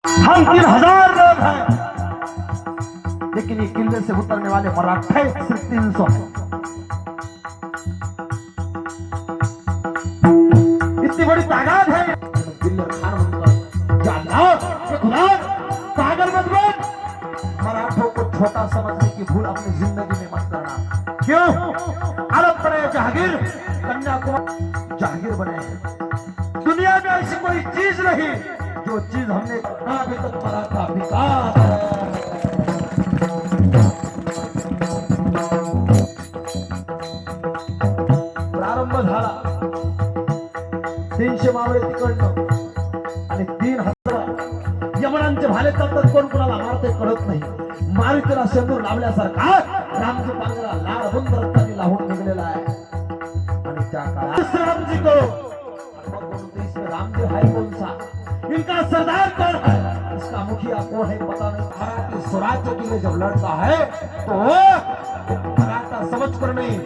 हम 3000 लोग हैं, लेकिन ये किले से उतरने वाले मराठे सिर्फ 300 हैं। इतनी बड़ी ताकत है। दिल्ली खान बनकर क्या खुदा पागल मत बन। मराठों को छोटा समझने की भूल अपनी जिंदगी में मत करना। क्यों? अरब बने जहांगीर, कन्याकुमारी जहांगीर बने। दुनिया में ऐसी कोई चीज नहीं जो चीज हमने अभी तक मराठा विकास प्रारंभ झाला। 300 मावळे तिकडनं आणि 3000 यमनांचे भाले चालतात, कोण कोणाला मारते कळत नाही। मारुतीला शेंदूर लावल्यासारखा रामजी पांगला लाल बुंद रक्ताने लावून निघलेला आहे। आणि त्या काळात रामजी को रामजी है कौन सा, इनका सरदार कौन है, इसका मुखिया कौन है पता नहीं। मराठी स्वराज्य के लिए जब लड़ता है तो मराठा समझ कर नहीं।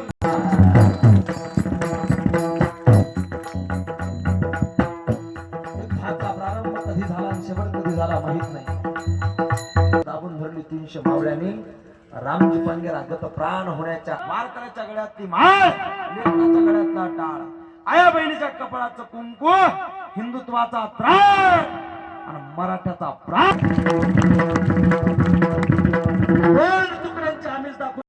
युद्धाचा प्रारंभ कधी झाला आणि शेवट कधी झाला माहित नाही। दाबून धरली 300 मावळ्यांनी रामजी पांगे गत प्राण होण्याच्या मारकऱ्याच्या गळ्यातली माळ, लेकराच्या गळ्यातला टाळ, आया बहिणीच्या कपाळाचं कुंकू, हिंदुत्वाचा त्राण आणि मराठ्याचा प्राण। दोन तुकड्यांची आमिष दाखवून